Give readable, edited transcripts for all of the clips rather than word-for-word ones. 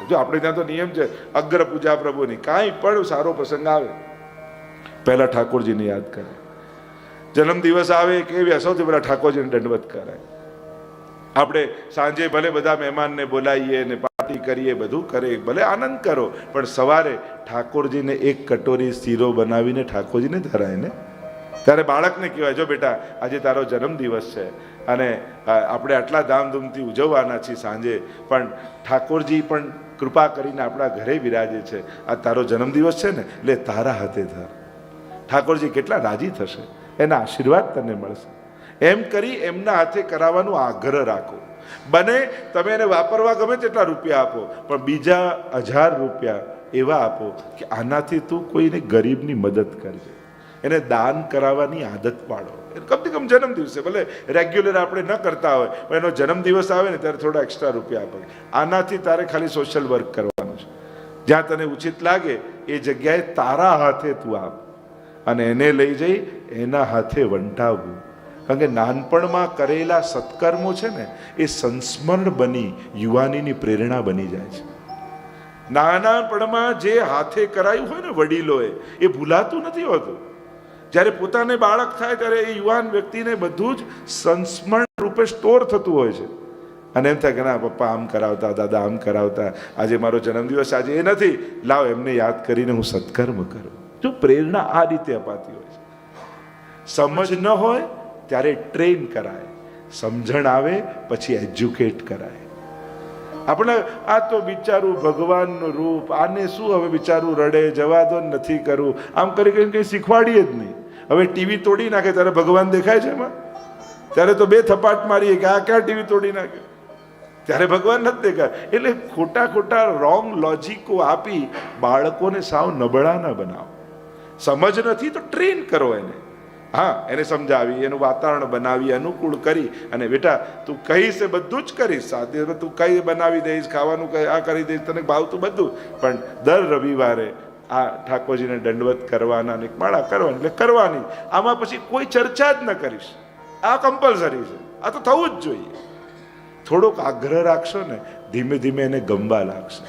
જો આપણે ત્યાં તો નિયમ છે અગ્ર પૂજા પ્રભુની. કાંઈ પણ સારો પ્રસંગ આવે પહેલા ઠાકોરજીને યાદ કરે. જન્મદિવસ આવે કે સૌથી પહેલા ઠાકોરજીને દંડવત કરાય. આપણે સાંજે ભલે બધા મહેમાનને બોલાવીએ ને પાર્ટી કરીએ, બધું કરે, ભલે આનંદ કરો, પણ સવારે ઠાકોરજીને એક કટોરી શીરો બનાવીને ઠાકોરજીને ધરાય ને, ત્યારે બાળકને કહેવાય જો બેટા આજે તારો જન્મદિવસ છે અને આપણે આટલા ધામધૂમથી ઉજવવાના છીએ સાંજે, પણ ઠાકોરજી પણ કૃપા કરીને આપણા ઘરે બિરાજે છે, આ તારો જન્મદિવસ છે ને એટલે તારા હાથે ધર. ઠાકોરજી કેટલા રાજી થશે, એના આશીર્વાદ તને મળશે. એમ કરી એમના હાથે કરાવવાનો આગ્રહ રાખો. બને તમે એને વાપરવા ગમે તેટલા રૂપિયા આપો, પણ બીજા 1000 રૂપિયા એવા આપો કે આનાથી તું કોઈને ગરીબની મદદ કરજે, એને દાન કરાવવાની આદત પાડો. કમથી કમ જન્મદિવસે, ભલે રેગ્યુલર આપણે ન કરતા હોય પણ એનો જન્મદિવસ આવે ને ત્યારે થોડા એક્સ્ટ્રા રૂપિયા આપે. આનાથી તારે ખાલી સોશિયલ વર્ક કરવાનું છે. જ્યાં તને ઉચિત લાગે એ જગ્યાએ તારા હાથે તું આપ અને એને લઈ જઈ એના હાથે વંટાવવું. કારણ કે નાનપણમાં કરેલા સત્કર્મો છે ને એ સંસ્મરણ બની યુવાનીની પ્રેરણા બની જાય છે. નાનાપણમાં જે હાથે કરાયું હોય ને વડીલોએ એ ભૂલાતું નથી હોતું. જ્યારે પોતાને બાળક થાય ત્યારે એ યુવાન વ્યક્તિને બધું જ સંસ્મરણ રૂપે સ્ટોર થતું હોય છે અને એમ થાય કે ના પપ્પા આમ કરાવતા, દાદા આમ કરાવતા, આજે મારો જન્મદિવસ, આજે એ નથી, લાવ એમને યાદ કરીને હું સત્કર્મ કરું. જો પ્રેરણા આ રીતે અપાતી હોય છે. સમજ ન હોય ત્યારે ટ્રેન કરાય, સમજણ આવે પછી એજ્યુકેટ કરાય. આપણે આ તો બિચારું ભગવાનનું રૂપ, આને શું હવે બિચારું રડે, જવા દો, નથી કરવું, આમ કરી કરીને કંઈ શીખવાડીએ જ નહીં. હવે ટીવી તોડી નાખે ત્યારે ભગવાન દેખાય છે એમાં? ત્યારે તો 2 થપાટ મારીએ કે આ ક્યાં ટીવી તોડી નાખે, ત્યારે ભગવાન નથી દેખાય. એટલે ખોટા ખોટા રોંગ લોજિકો આપી બાળકોને સાવ નબળા ન બનાવો. સમજ નથી તો ટ્રેન કરો એને. હા, એને સમજાવી, એનું વાતાવરણ બનાવી, અનુકૂળ કરી અને બેટા તું કહીશ એ બધું જ કરીશ, સાથે તું કઈ બનાવી દઈશ, ખાવાનું આ કરી દઈશ, તને ભાવતું બધું, પણ દર રવિવારે આ ઠાકોરજીને દંડવત કરવાના ને માળા કરવાની એટલે કરવાની. આમાં પછી કોઈ ચર્ચા જ ન કરીશ. આ કમ્પલસરી છે, આ તો થવું જ જોઈએ. થોડોક આગ્રહ રાખશો ને ધીમે ધીમે એને ગમવા લાગશે.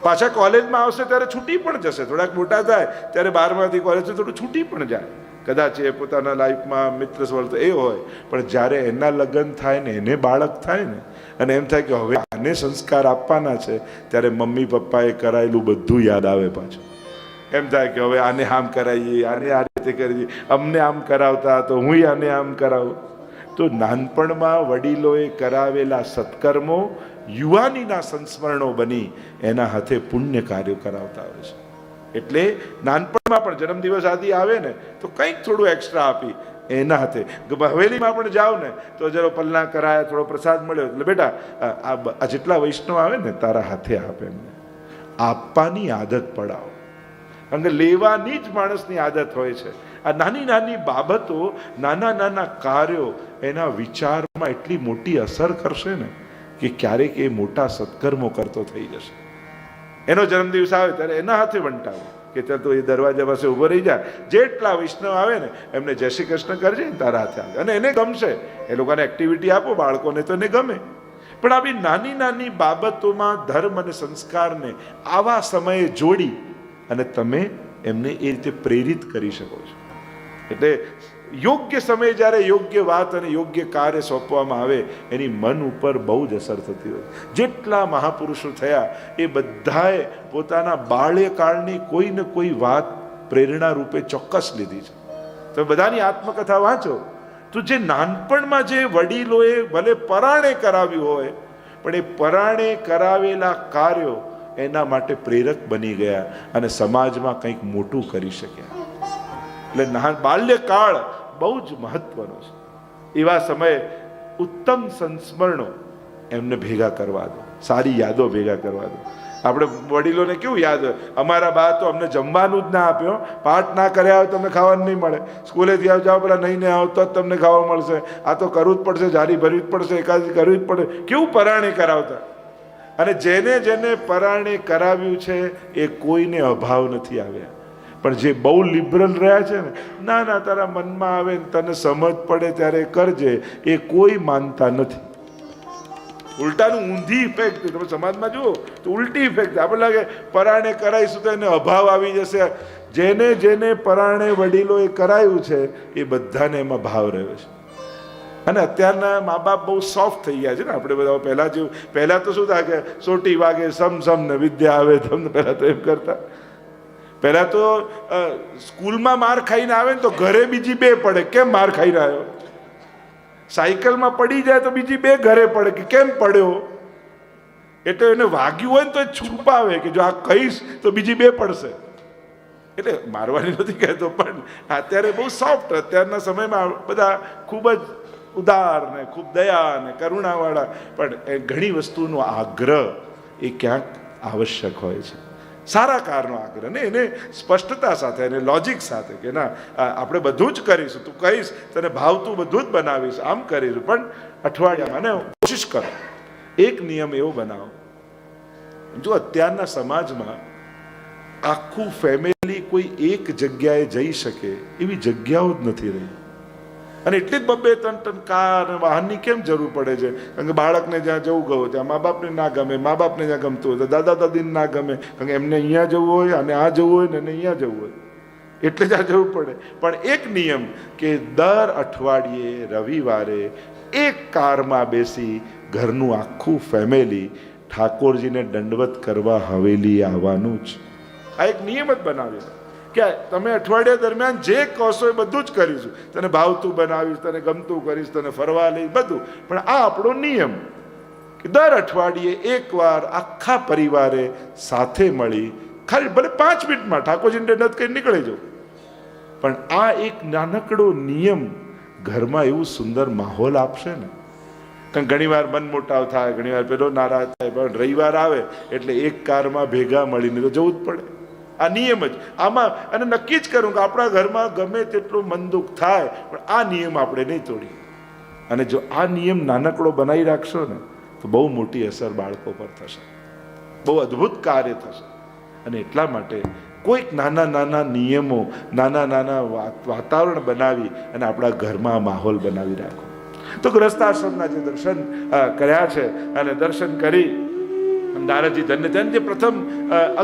પાછા કોલેજમાં આવશે ત્યારે છૂટી પણ જશે. થોડાક મોટા થાય ત્યારે 12માંથી કોલેજ થોડું છૂટી પણ જાય. કદાચ એ પોતાના લાઈફમાં મિત્ર સ્વર્ગ એ હોય, પણ જ્યારે એના લગ્ન થાય ને એને બાળક થાય ને અને એમ થાય કે હવે આને સંસ્કાર આપવાના છે, ત્યારે મમ્મી પપ્પાએ કરાયેલું બધું યાદ આવે પાછું. એમ થાય કે હવે આને આમ કરાવીએ, આને આ રીતે કરીએ, અમને આમ કરાવતા તો હું આને આમ કરાવું. તો નાનપણમાં વડીલોએ કરાવેલા સત્કર્મો યુવાનીના સંસ્મરણો બની એના હાથે પુણ્ય કાર્યો કરાવતા હોય છે. એટલે નાનપણમાં પણ જન્મદિવસ આદિ આવે ને તો કંઈક થોડું એક્સ્ટ્રા આપી એના હાથે. હવેલીમાં પણ જાઓ ને તો જરો પલ્લા કરાયા, થોડો પ્રસાદ મળ્યો એટલે બેટા આ જેટલા વૈષ્ણવ આવે ને તારા હાથે આપે. એમને આપવાની આદત પડાવો. કારણ કે લેવાની જ માણસની આદત હોય છે. આ નાની નાની બાબતો, નાના નાના કાર્યો એના વિચારમાં એટલી મોટી અસર કરશે ને કે ક્યારેક એ મોટા સત્કર્મો કરતો થઈ જશે. એનો જન્મદિવસ આવે ત્યારે એના હાથે વંટાવો કે ચાલ તો એ દરવાજા પાસે ઊભો રહી જાય, જેટલા વૈષ્ણવ આવે ને એમને જય શ્રી કૃષ્ણ કરજે ને તારા હાથે આવે. અને એને ગમશે, એ લોકોને એક્ટિવિટી આપો, બાળકોને તો એને ગમે. પણ આવી નાની નાની બાબતોમાં ધર્મ અને સંસ્કારને આવા સમયે જોડી અને તમે એમને એ રીતે પ્રેરિત કરી શકો છો. એટલે યોગ્ય સમયે જ્યારે યોગ્ય વાત અને યોગ્ય કાર્ય સોંપવામાં આવે એની મન ઉપર બહુ જ અસર થતી હોય. જેટલા મહાપુરુષો થયા એ બધાએ પોતાના બાલ્યકાળની કોઈ ને કોઈ વાત પ્રેરણા રૂપે ચોક્કસ લીધી છે. તમે બધાની આત્મકથા વાંચો તો જે નાનપણમાં જે વડીલોએ ભલે પરાણે કરાવ્યું હોય, પણ એ પરાણે કરાવેલા કાર્યો એના માટે પ્રેરક બની ગયા અને સમાજમાં કંઈક મોટું કરી શક્યા. એટલે બાલ્યકાળ બહુ જ મહત્વનો છે. એવા સમયે ઉત્તમ સંસ્મરણો એમને ભેગા કરવા દો, સારી યાદો ભેગા કરવા દો. આપણે વડીલોને કેવું યાદ હોય, અમારા બા તો અમને જમવાનું જ ના આપ્યો, પાઠ ના કર્યા હોય તમને ખાવાનું નહીં મળે, સ્કૂલેથી આવ જાઓ પેલા નહીં આવો તો જ તમને ખાવા મળશે, આ તો કરવું જ પડશે, જારી ભરવી જ પડશે, એકાદી કરવી જ પડે. કેવું પરાણે કરાવતા. અને જેને જેને પરાણે કરાવ્યું છે એ કોઈને અભાવ નથી આવ્યા. પણ જે બહુ લિબરલ રહ્યા છે ને, ના ના તારા મનમાં આવે ને તને સમજ પડે ત્યારે કરજે, એ કોઈ માનતા નથી. ઉલટાનું ઊંધી ઇફેક્ટ. તમે સમાજમાં જુઓ તો ઉલટી ઇફેક્ટ. આપણે લાગે પરાણે કરાવીશું તો એને અભાવ આવી જશે. જેને જેને પરાણે વડીલોએ કરાયું છે એ બધાને એમાં ભાવ રહ્યો છે. અને અત્યારના મા બાપ બહુ સોફ્ટ થઈ ગયા છે ને. આપણે બધા પહેલા તો શું થાય કે સોટી વાગે સમ ને વિદ્યા આવે તમને, પહેલા તો એમ કરતા. પહેલા તો સ્કૂલમાં માર ખાઈને આવે ને તો ઘરે બીજી બે પડે, કેમ માર ખાઈને આવ્યો. સાયકલમાં પડી જાય તો બીજી બે ઘરે પડે કે કેમ પડ્યો. એટલે એને વાગ્યું હોય ને તો એ છુપાવે કે જો આ કહીશ તો બીજી બે પડશે. એટલે મારવાની નથી કહેતો, પણ અત્યારે બહુ સોફ્ટ. અત્યારના સમયમાં બધા ખૂબ જ ઉદાર ને ખૂબ દયા ને કરુણાવાળા, પણ એ ઘણી વસ્તુનો આગ્રહ એ ક્યાંક આવશ્યક હોય છે. સારા કારનો આગ્રહ ને એને સ્પષ્ટતા સાથે અને લોજિક સાથે કે ના આપણે બધું જ કરીશું, તું કહીશ તને ભાવતું બધું જ બનાવીશ, આમ કરીશું. પણ અઠવાડિયામાં અને કોશિશ કરો એક નિયમ એવો બનાવો. જો અત્યારના સમાજમાં આખું ફેમિલી કોઈ એક જગ્યાએ જઈ શકે એવી જગ્યાઓ જ નથી રહી. અને એટલી જ 2-3 કાર અને વાહનની કેમ જરૂર પડે છે? કારણ કે બાળકને જ્યાં જવું ગયું ત્યાં મા બાપને ના ગમે, મા બાપને જ્યાં ગમતું હોય તો દાદા દાદીને ના ગમે, કારણ કે એમને અહીંયા જવું હોય અને આ જવું હોય ને એને અહીંયા જવું હોય, એટલે જ આ જવું પડે. પણ એક નિયમ કે દર અઠવાડિયે રવિવારે એક કારમાં બેસી ઘરનું આખું ફેમિલી ઠાકોરજીને દંડવત કરવા હવેલી આવવાનું જ. આ એક નિયમ જ બનાવ્યો કે તમે અઠવાડિયા દરમિયાન જે કહશો એ બધું જ કરીશું. તને ભાવતું બનાવીશ, તને ગમતું કરીશ, તને ફરવા લઈશ, બધું. પણ આ આપણો નિયમ કે દર અઠવાડિયે એકવાર આખા પરિવારે સાથે મળી ખાલી ભલે 5 મિનિટમાં ઠાકોરજીને દંડવત કરી નીકળી જાઓ. પણ આ એક નાનકડો નિયમ ઘરમાં એવું સુંદર માહોલ આપશે ને. કારણ ઘણીવાર મન મોટાવ થાય, ઘણીવાર પેલો નારાજ થાય, પણ રવિવાર આવે એટલે એક કારમાં ભેગા મળીને તો જવું જ પડે. આ નિયમ જ આમાં. અને નક્કી જ કરું કે આપણા ઘરમાં ગમે તેટલું મન દુઃખ થાય પણ આ નિયમ આપણે નહીં તોડીએ. અને જો આ નિયમ નાનકડો બનાવી રાખશો ને તો બહુ મોટી અસર બાળકો પર થશે, બહુ અદ્ભુત કાર્ય થશે. અને એટલા માટે કોઈક નાના નાના નિયમો, નાના નાના વાતાવરણ બનાવી અને આપણા ઘરમાં માહોલ બનાવી રાખો. તો ગૃહસ્થાશ્રમના જે દર્શન કર્યા છે અને દર્શન કરી નારદજી ધન્ય ધન્ય. જે પ્રથમ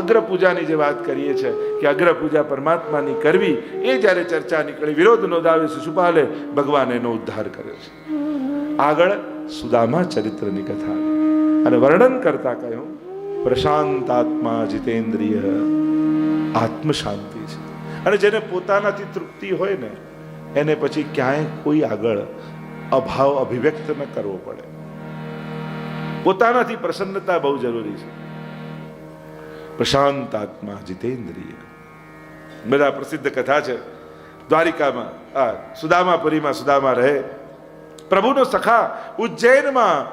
અગ્ર પૂજાની જે વાત કરીએ છીએ કે અગ્ર પૂજા પરમાત્માની કરવી, એ જ્યારે ચર્ચા નીકળી, વિરોધ નોંધાવે શિશુપાલે ભગવાન એનો ઉદ્ધાર કર્યો છે. આગળ સુદામા ચરિત્રની કથા અને વર્ણન કરતા કહ્યું પ્રશાંત આત્મા જીતેન્દ્રિય, આત્મ શાંતિ છે. અને જેને પોતાનાથી તૃપ્તિ હોય ને એને પછી ક્યાંય કોઈ આગળ અભાવ અભિવ્યક્ત ન કરવો પડે. પોતાનાથી પ્રસન્નતા બહુ જરૂરી છે. પ્રશાંત આત્મા જીતેન્દ્રિય. બધા પ્રસિદ્ધ કથા છે. દ્વારિકામાં સુદામાપુરીમાં સુદામા રહે, પ્રભુનો સખા ઉજ્જૈનમાં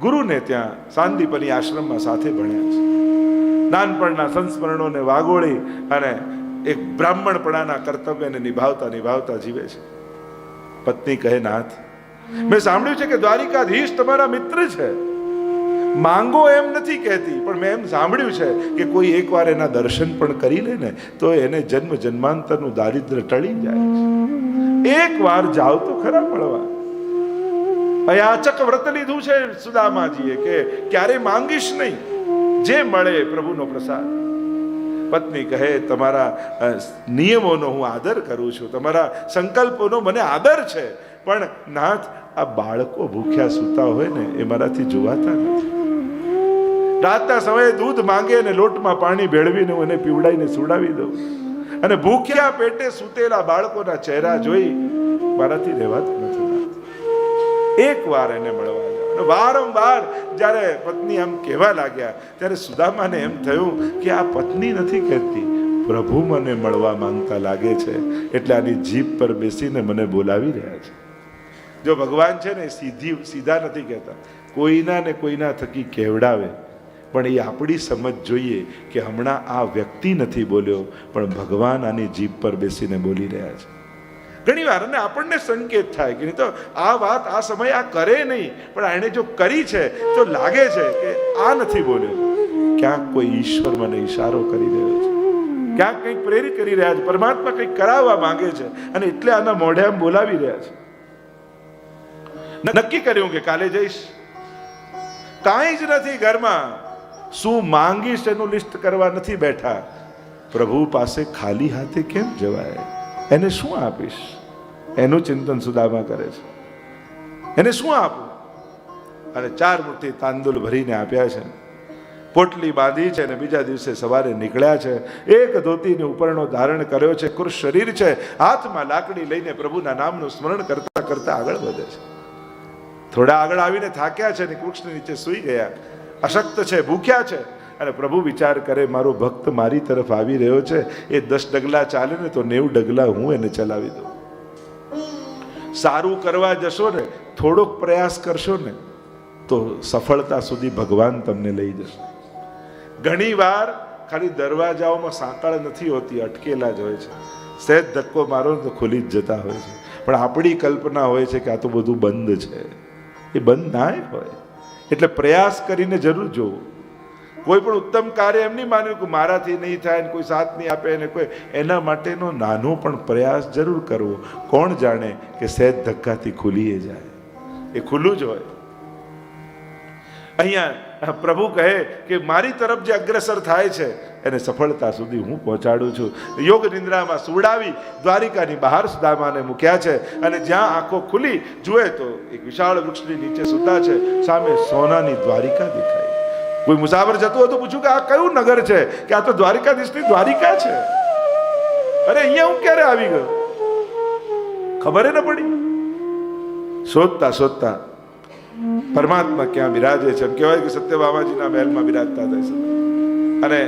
ગુરુને ત્યાં સાંદીપની આશ્રમમાં સાથે ભણ્યા છે. નાનપણના સંસ્મરણોને વાગોળી અને એક બ્રાહ્મણપણાના કર્તવ્યને નિભાવતા નિભાવતા જીવે છે. પત્ની કહે નાથ, મેં સાંભળ્યું છે કે દ્વારિકાધીશ તમારા મિત્ર છે. માંગો એમ નથી કહેતી, પણ મેં એમ સાંભળ્યું છે કે કોઈ એકવાર એના દર્શન પણ કરી લે ને તો એને જન્મ જન્માંતરનું દારિદ્ર્ય ટળી જાય છે. એક વાર જાઓ તો ખરા મળવા. અયાચક વ્રત લીધું છે સુદામાજીએ કે ક્યારે માંગીશ નહીં, જે મળે પ્રભુનો પ્રસાદ. પત્ની કહે તમારા નિયમોનો હું આદર કરું છું, તમારા સંકલ્પોનો મને આદર છે, પણ નાથ આ બાળકો ભૂખ્યા સૂતા હોય ને એ મારાથી જોવાતા નથી. રાતના સમયે દૂધ માંગે અને લોટમાં પાણી ભેળવીને હું એને પીવડાવીને સુડાવી દઉં, અને ભૂખ્યા પેટે સૂતેલા બાળકોના ચહેરા જોઈ મારાથી રહેવાતું નથી. એક વાર એને મળવા જાવ. વારંવાર જ્યારે પત્ની આમ કહેવા લાગ્યા ત્યારે સુદામાને એમ થયું કે આ પત્ની નથી કહેતી, પ્રભુ મને મળવા માંગતા લાગે છે, એટલે આની જીભ પર બેસીને મને બોલાવી રહ્યા છે. જો ભગવાન છે ને સીધા નથી કહેતા, કોઈના ને કોઈના થકી કહેવડાવે. પણ એ આપણી સમજ જોઈએ કે હમણાં આ વ્યક્તિ નથી બોલ્યો, પણ ભગવાન આની જીભ પર બેસીને બોલી રહ્યા છે. ઘણી વાર અને આપણને સંકેત થાય કે નહીં તો આ વાત આ સમયે આ કરે નહીં, પણ એણે જો કરી છે તો લાગે છે કે આ નથી બોલ્યો. ક્યાંક કોઈ ઈશ્વર મને ઈશારો કરી રહ્યો છે, ક્યાંક કંઈક પ્રેરિત કરી રહ્યા છે, પરમાત્મા કંઈક કરાવવા માંગે છે, અને એટલે આના મોઢે આમ બોલાવી રહ્યા છે. નક્કી કર્યું કે કાલે જઈશ. કાંઈ જ નથી ઘરમાં. શું માંગીશ એનું લિસ્ટ કરવા નથી બેઠા. પ્રભુ પાસે ખાલી હાથે કેમ જવાય? એને શું આપીશ એનું ચિંતન સુદામા કરે છે. એને શું આપું? અને 4 મુઠ્ઠી તાંદુલ ભરીને આપ્યા છે, પોટલી બાંધી છે, અને બીજા દિવસે સવારે નીકળ્યા છે. એક ધોતીને ઉપરનો ધારણ કર્યો છે, કૃશ શરીર છે, હાથમાં લાકડી લઈને પ્રભુના નામનું સ્મરણ કરતા કરતા આગળ વધે છે. થોડા આગળ આવીને થાક્યા છે ને વૃક્ષની નીચે સૂઈ ગયા. અશક્ત છે, ભૂખ્યા છે. અને પ્રભુ વિચાર કરે, મારો ભક્ત મારી તરફ આવી રહ્યો છે, એ 10 ડગલા ચાલે ને તો 90 ડગલા હું એને ચલાવી દઉં. સારું કરવા જશો ને, થોડોક પ્રયાસ કરશો ને, તો સફળતા સુધી ભગવાન તમને લઈ જશે. ઘણી વાર ખાલી દરવાજાઓમાં સાંકળ નથી હોતી, અટકેલા જ હોય છે. સહેજ ધક્કો મારો તો ખુલી જ જતા હોય છે. પણ આપણી કલ્પના હોય છે કે આ તો બધું બંધ છે. એ બંધ ના હોય. એટલે પ્રયાસ કરીને જરૂર જોવું. કોઈ પણ ઉત્તમ કાર્ય એમ નહીં માન્યું કે મારાથી નહીં થાય ને કોઈ સાથ નહીં આપે ને કોઈ, એના માટેનો નાનો પણ પ્રયાસ જરૂર કરવો. કોણ જાણે કે સહેજ ધક્કાથી ખુલી જાય. એ ખુલ્લું જ હોય. અહીંયા પ્રભુ કહે કે મારી તરફ જે અગ્રસર થાય છે એને સફળતા સુધી હું પહોંચાડું છું. યોગ નિંદ્રામાં સુવડાવી દ્વારિકાની બહાર સુદામાને મૂક્યા છે. અને જ્યાં આંખો ખુલી જુએ તો એક વિશાળ વૃક્ષની નીચે સૂતા છે. સામે સોનાની દ્વારિકા દેખાય. કોઈ મુસાફર જતો હોય તો પૂછ્યું કે આ કયું નગર છે? કે આ તો દ્વારિકાધીશની દ્વારિકા છે. અરે અહીંયા હું ક્યારે આવી ગયો? ખબર ન પડી. શોધતા શોધતા પરમાત્મા ક્યાં બિરાજે છે. એમ કહેવાય કે સત્યભામાજીના મહેલમાં બિરાજતા હતા અને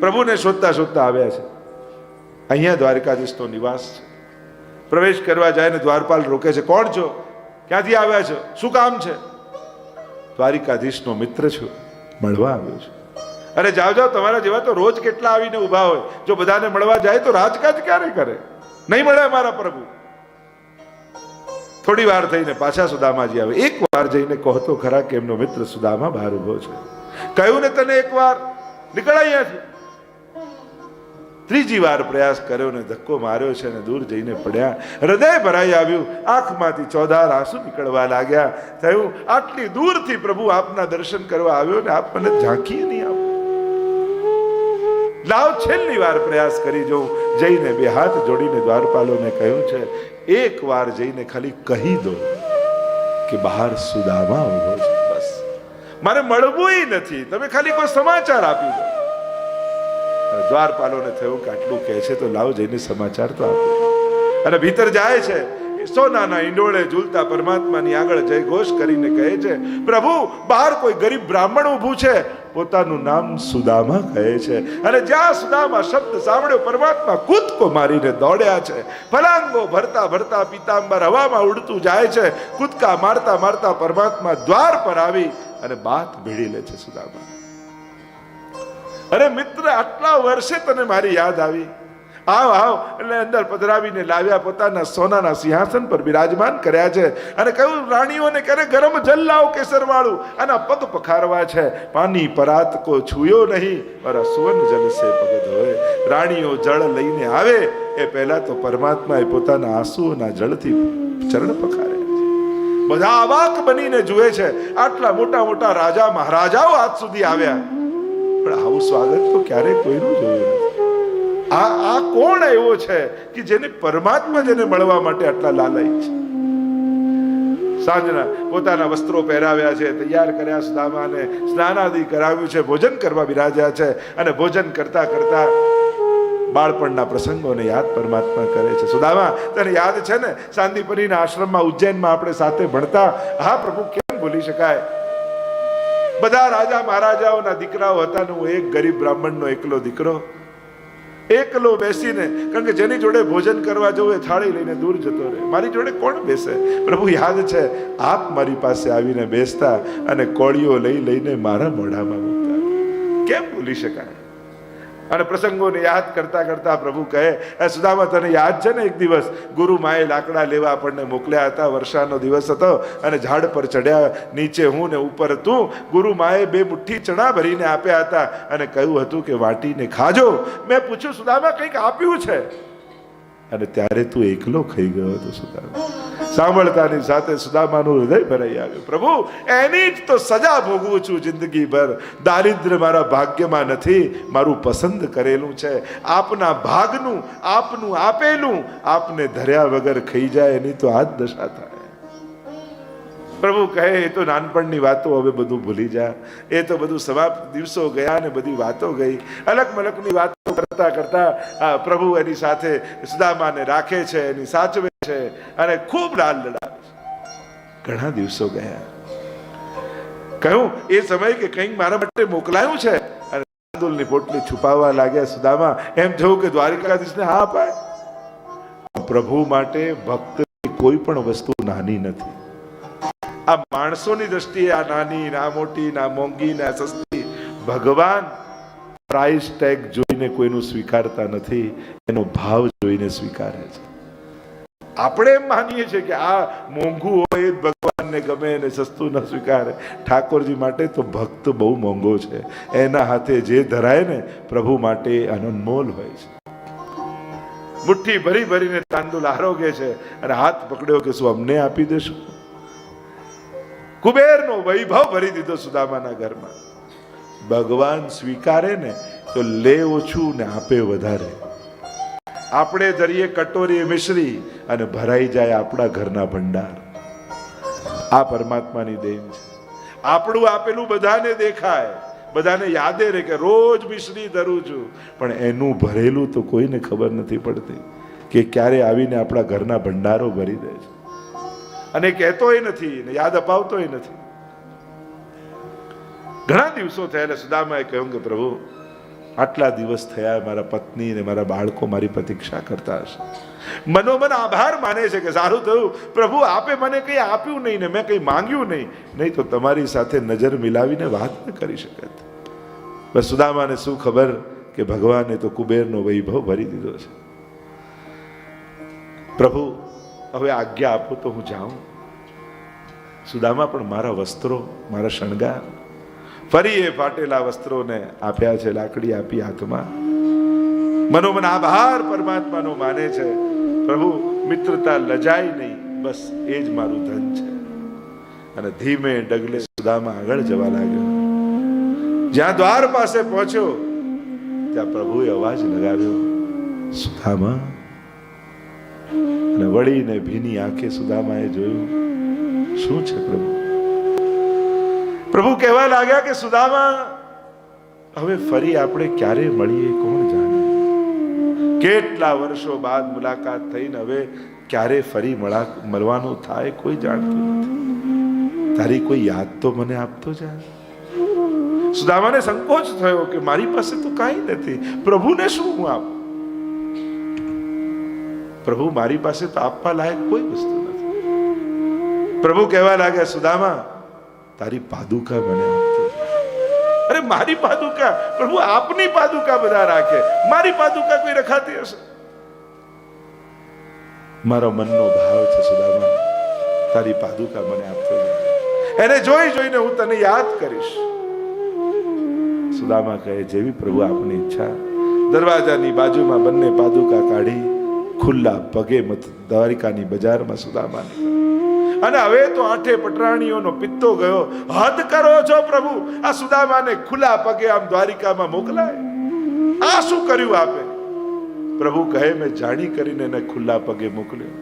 પ્રભુને શોધતા શોધતા આવ્યા છે. અહીંયા દ્વારકાધીશનો નિવાસ છે. પ્રવેશ કરવા જાય ને દ્વારપાલ રોકે છે. કોણ છો? ક્યાંથી આવ્યા છો? શું કામ છે? દ્વારિકાધીશનો મિત્ર છું, મળવા આવ્યો છું. અરે જાઓ જાઓ, તમારા જેવા તો રોજ કેટલા આવીને ઊભા હોય. જો બધાને મળવા જાય તો રાજકાજ ક્યારે કરે? નહીં મળે મારા પ્રભુ. થોડી વાર થઈને પાછા સુદામાજી આવે. એક વાર જઈને કહો તો ખરા કે એમનો મિત્ર સુદામા બહાર ઉભો છે. કહ્યું ને તને એક વાર, નીકળ અહીંયાથી. ત્રીજી વાર પ્રયાસ કર્યો ને ધક્કો માર્યો છે ને દૂર જઈને પડ્યા. હૃદય ભરાઈ આવ્યું, આંખમાંથી ચોધાર આંસુ નીકળવા લાગ્યા. થયું આટલી દૂરથી પ્રભુ આપના દર્શન કરવા આવ્યો ને આપ મને ઝાંખી નહીં આવો. લાવ છેલ્લી વાર પ્રયાસ કરી જોઉં. જઈને 2 હાથ જોડીને દ્વારપાલોને કહ્યું છે, એક વાર જઈને ખાલી કહી દો કે બહાર સુદામા ઉભો છે. બસ મારે મળવું નથી, તમે ખાલી કોઈ સમાચાર આપી દો. દ્વારપાલોને થયું કે આટલું કહે છે તો લાવ જઈને સમાચાર તો આપો. અને ભીતર જાય છે. સોનાના ઈંડોળે ઝૂલતા પરમાત્માની આગળ જય ઘોષ કરીને કહે છે, પ્રભુ બહાર કોઈ ગરીબ બ્રાહ્મણ ઊભું છે. પોતાનું નામ સુદામા કહે છે. અને જ્યાં સુદામા શબ્દ સાંભળ્યો પરમાત્મા કૂદકો મારીને દોડ્યા છે. ફલાંગો ભરતા ભરતા પીતાંબર હવામાં ઉડતું જાય છે. કૂદકા મારતા મારતા પરમાત્મા દ્વાર પર આવી અને બાત ભીડી લે છે. સુદામા, અરે મિત્ર, આટલા વર્ષે તને મારી યાદ આવી. આવ આવ. એટલે અંદર પધરાવીને લાવ્યા. પોતાના સોનાના સિંહાસન પર બિરાજમાન કર્યા છે. અને કહ્યું રાણીઓને કરે ગરમ જલ લાવો કેસર વાળું. આના પગ પખારવા છે. પાણી પરાત કો છુયો નહીં और सुवन जल से पग धोए. રાણીઓ જળ લઈને આવે એ પહેલા તો પરમાત્માએ પોતાના આંસુઓના જળથી ચરણ પખારે. બધા અવાક બનીને જુએ છે. આટલા મોટા મોટા રાજા મહારાજાઓ આજ સુધી આવ્યા, પણ આવું સ્વાગત તો ક્યારેય કોઈનું જોયું નથી. આ કોણ એવો છે કે જેને પરમાત્મા જેને મળવા માટે આટલા લાલાય છે? સાંજના પોતાના વસ્ત્રો પહેરાવ્યા છે, તૈયાર કર્યા સુદામાને, સ્નાનાદિ કરાવ્યું છે, ભોજન કરવા બિરાજ્યા છે. અને ભોજન કરતા કરતા બાળપણના પ્રસંગોને યાદ પરમાત્મા કરે છે. સુદામા, તને યાદ છે ને સાંદીપનીના આશ્રમમાં ઉજ્જૈનમાં આપણે સાથે ભણતા? હા પ્રભુ, કેમ ભૂલી શકાય. બધા રાજા મહારાજાઓના દીકરાઓ હતા ને હું એક ગરીબ બ્રાહ્મણનો એકલો દીકરો. એકલો બેસીને, કારણ કે જેની જોડે ભોજન કરવા જવું એ થાળી લઈને દૂર જતો રહે. મારી જોડે કોણ બેસે? પ્રભુ યાદ છે, આપ મારી પાસે આવીને બેસતા અને કોળીઓ લઈ લઈને મારા મોઢામાં મૂકતા. કેમ ભૂલી શકાય? અને પ્રસંગોને યાદ કરતા કરતા પ્રભુ કહે, સુદામા તને યાદ છે ને એક દિવસ ગુરુ માએ લાકડા લેવા આપણને મોકલ્યા હતા. વર્ષાનો દિવસ હતો અને ઝાડ પર ચડ્યા, નીચે હું ને ઉપર તું. ગુરુ માએ 2 મુઠ્ઠી ચણા ભરીને આપ્યા હતા અને કહ્યું હતું કે વાટીને ખાજો. મેં પૂછ્યું સુદામા કંઈક આપ્યું છે? અને ત્યારે તું એકલો ખાઈ ગયો હતો સુદામા. સાંભળતાની સાથે સુદામાનું હૃદય ભરાઈ આવ્યું. પ્રભુ, એની જ તો સજા ભોગવું છું જિંદગી ભર. દારિદ્ર્ય મારા ભાગ્યમાં નથી, મારું પસંદ કરેલું છે. આપના ભાગનું, આપનું આપેલું આપને ધર્યા વગર ખાઈ જાય, એની તો આ જ દશા થાય. પ્રભુ કહે, એ તો નાનપણની વાતો, હવે બધું ભૂલી જા. એ તો બધું સમાપ્ત દિવસો ગયા ને બધી વાતો ગઈ. અલગ મલકની વાતો કરતા કરતા પ્રભુ એની સાથે સુદામાને રાખે છે, એની સાચવે છે અને ખૂબ લાલ લડાવે છે. ઘણા દિવસો ગયા. કહ્યું એ સમય કે કંઈક મારા માટે મોકલાયું છે, અને તાંદુલની પોટલી છુપાવવા લાગ્યા સુદામા. એમ થયું કે દ્વારિકાધીશને હા અપાય. પ્રભુ માટે ભક્ત કોઈ પણ વસ્તુ નાની નથી. આ માણસોની દ્રષ્ટિએ આ નાની, ના મોટી, ના મોંઘી, ના સસ્તી. ભગવાન પ્રાઇસ ટેગ જોઈને કોઈનું સ્વીકારતા નથી, એનો ભાવ જોઈને સ્વીકારે છે. આપણે એમ માનીએ છીએ કે આ મોંઘું હોય એ ભગવાનને ગમે ને સસ્તું ન સ્વીકારે. ઠાકોરજી માટે તો ભક્ત બહુ મોંઘો છે. એના હાથે જે ધરાય ને પ્રભુ માટે અનમોલ હોય છે. મુઠ્ઠી ભરી ભરીને તાંદુલ આરોગે છે અને હાથ પકડ્યો કે શું અમને આપી દેશો? કુબેરનો વૈભવ ભરી દીધો સુદામાના ઘરમાં. ભગવાન સ્વીકારે ને તો લે ઓછું ને આપે વધારે. આપણે ધરીએ કટોરી મિશ્રી અને ભરાઈ જાય આપણા ઘરના ભંડાર. આ પરમાત્માની દેન છે. આપણું આપેલું બધાને દેખાય, બધાને યાદે રહે કે રોજ મિશ્રી ધરું છું, પણ એનું ભરેલું તો કોઈને ખબર નથી પડતી કે ક્યારે આવીને આપણા ઘરના ભંડારો ભરી દે છે. અને કહેતોય નથી ને યાદ અપાવતોય નથી. ઘણા દિવસો થયા એટલે સુદામાએ કહ્યું કે પ્રભુ, આટલા દિવસ થયા, મારા પત્ની ને મારા બાળકો મારી પ્રતીક્ષા કરતા હશે. મનોમન આભાર માને છે કે સારું થયું પ્રભુ, આપે મને કંઈ આપ્યું નહીં ને મેં કંઈ માંગ્યું નહીં, નહીં તો તમારી સાથે નજર મિલાવીને વાત ન કરી શકત. બસ સુદામાને શું ખબર કે ભગવાને તો કુબેરનો વૈભવ ભરી દીધો છે. પ્રભુ, હવે આજ્ઞા આપો તો હું જાઉં. સુદામા પણ મારા વસ્ત્રો, મારા શણગાર, ફરી એ ફાટેલા વસ્ત્રોને આપ્યા છે, લાકડી આપી હાથમાં. મનોમન આભાર પરમાત્માનો માને છે. પ્રભુ, મિત્રતા લજાય નહીં, બસ એ જ મારું ધન છે. અને ધીમે ડગલે સુદામા આગળ જવા લાગ્યો. જ્યાં દ્વાર પાસે પહોંચ્યો ત્યાં પ્રભુએ અવાજ લગાવ્યો, સુદામા. અને વળીને ભીની આંખે સુદામાએ જોયું. શું છે પ્રભુ? પ્રભુ કહેવા લાગ્યા કે સુદામા, હવે ફરી આપણે ક્યારે મળીએ કોણ જાણે. કેટલા વર્ષો બાદ મુલાકાત થઈને હવે ક્યારે ફરી મળવાનું થાય કોઈ જાણતું નથી. તારી કોઈ યાદ તો મને આપતો જા. સુદામાને સંકોચ થયો કે મારી પાસે તો કાંઈ નથી, પ્રભુને શું હું આપું? પ્રભુ, મારી પાસે તો આપવા લાયક કોઈ વસ્તુ નથી. પ્રભુ કહેવા લાગ્યા, સુદામા, તારી પાદુકા મને આપતો. અરે મારી પાદુકા? પ્રભુ, આપની પાદુકા બધા રાખે, મારી પાદુકા કોઈ રખાતી હશે? મારો મનનો ભાવ છે સુદામા, તારી પાદુકા મને આપતો. એને જોઈ જોઈને હું તને યાદ કરીશ. સુદામા કહે, જેવી પ્રભુ આપની ઈચ્છા. દરવાજાની બાજુમાં બંને પાદુકા કાઢી ખુલ્લા પગે દ્વારિકાની બજારમાં સુદામા નીકળ્યા. અને હવે તો આઠે પટરાણીઓનો પિત્તો ગયો. હદ કરો છો પ્રભુ, આ સુદામાને ખુલ્લા પગે આમ દ્વારિકામાં મોકલાય? આ શું કર્યું આપે? પ્રભુ કહે, મેં જાણી કરીને એને ખુલ્લા પગે મોકલ્યો.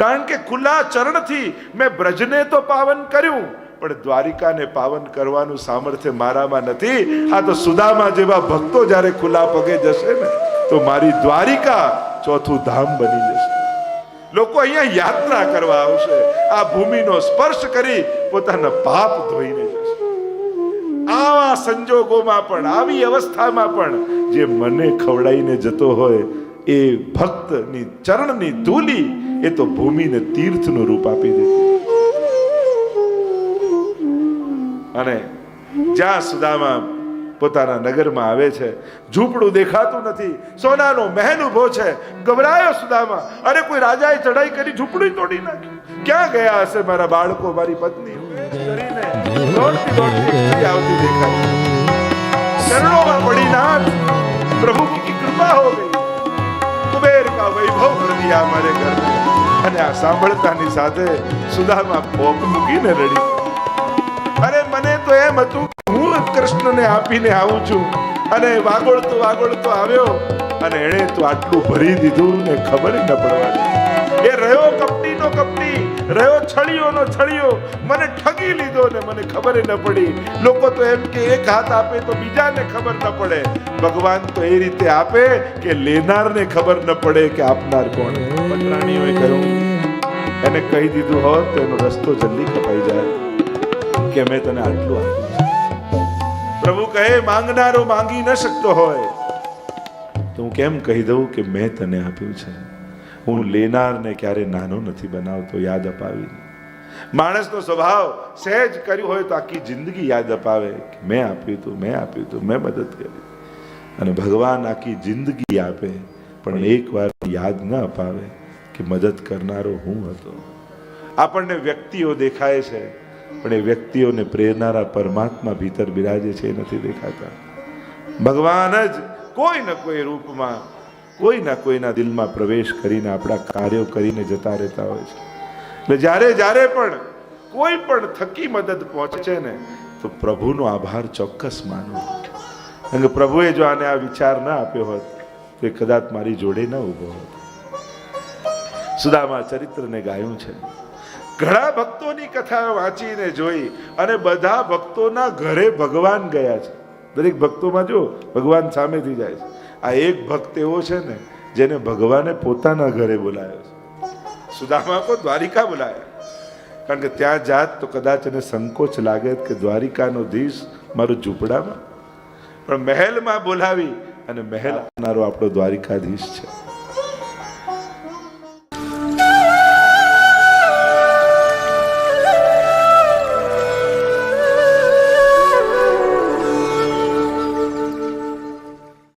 કારણ કે ખુલ્લા ચરણથી મેં બ્રજને તો પાવન કર્યું, પણ દ્વારિકાને પાવન કરવાનું સામર્થ્ય મારામાં નથી. આ તો સુદામા જેવા ભક્તો જ્યારે ખુલ્લા પગે જશે ને તો મારી દ્વારિકા ચોથું ધામ બની જશે. લોકો અહીંયા યાત્રા કરવા આવશે, આ ભૂમિનો સ્પર્શ કરી પોતાના પાપ ધોઈને જશે. આવા સંજોગોમાં પણ, આવી અવસ્થામાં પણ જે મને ખવડાવીને જતો હોય એ ભક્તની ચરણની ધૂલી એ તો ભૂમિને તીર્થનું રૂપ આપી દીધું. અને જ્યાં સુદામા પોતાના નગરમાં આવે છે, ઝૂંપડું દેખાતું નથી, સોનાનો મહેલ ઉભો છે. ગભરાયો સુદામા. અરે કોઈ રાજાએ ચડાઈ કરી ઝૂંપડું તોડી નાખ્યું. ક્યાં ગયા હશે મારા બાળકો, મારી પત્ની? કરીને દોડતી દોડતી આવતી દેખાય. ચરણોમાં પડી નાથ, प्रभु की कृपा हो गई, कुबेर का वैभव कर दिया हमारे घर में। અને આ સાંભળતાની સાથે સુદામા પોક મૂકીને રડી. અરે મને તો એમ હતું હું કૃષ્ણને આપીને આવું છું, અને વાગોળતો વાગોળતો આવ્યો અને એણે તો આટલું ભરી દીધું ને ખબર ન પડવાની. એ રહ્યો કપટીનો કપટી, રહ્યો છળીઓનો છળીઓ, મને ઠગી લીધો ને મને ખબર ન પડી. લોકો તો એમ કે એક હાથ આપે તો બીજાને ખબર ન પડે. ભગવાન તો એ રીતે આપે કે લેનારને ખબર ન પડે કે આપનાર કોણ. પટરાણીઓએ કહ્યું, એને કહી દીધું હોત તો એનો રસ્તો જલ્દી કપાઈ જાય કે મેં તને આટલું આપ્યું. પ્રભુ કહે, માંગનારો માંગી ન શકતો હોય તો હું કેમ કહી દઉં કે મેં તને આપ્યું છે. હું લેનારને ક્યારે નાનો નથી બનાવતો, યાદ અપાવી. માણસનો સ્વભાવ સહેજ કર્યું હોય તો આખી જિંદગી યાદ અપાવે કે મેં આપ્યું તું, મેં આપ્યું તું, મેં મદદ કરી. અને ભગવાન આખી જિંદગી આપે પણ એકવાર યાદ ન અપાવે કે મદદ કરનારો હું હતો. આપણને વ્યક્તિઓ દેખાય છે પણ એ વ્યક્તિઓને પ્રેરનારા પરમાત્મા ભીતર બિરાજે છે એ નથી દેખાતા. ભગવાન જ કોઈ ન કોઈ રૂપમાં કોઈના કોઈના દિલમાં પ્રવેશ કરીને આપણા કાર્યો કરીને જતા રહેતા હોય છે. એટલે જ્યારે જ્યારે પણ કોઈ પણ થકી મદદ પહોંચે ને તો પ્રભુનો આભાર ચોક્કસ માનો. કારણ કે પ્રભુએ જો આને આ વિચાર ના આપ્યો હોત તો એ કદાચ મારી જોડે ન ઊભો હોત. સુદામા ચરિત્રને ગાયું છે. ઘણા ભક્તોની કથા વાંચીને જોઈ અને બધા ભક્તોના ઘરે ભગવાન ગયા છે. દરેક ભક્તોમાં જો ભગવાન સામેથી જાય છે. આ એક ભક્ત એવો છે ને જેને ભગવાને પોતાના ઘરે બોલાયો છે. સુદામા કો દ્વારિકા બોલાયા. કારણ કે ત્યાં જાત તો કદાચ એને સંકોચ લાગે કે દ્વારિકાનો ધીશ મારો ઝૂંપડામાં, પણ મહેલમાં બોલાવી અને મહેલ આપનારો આપણો દ્વારિકાધીશ છે.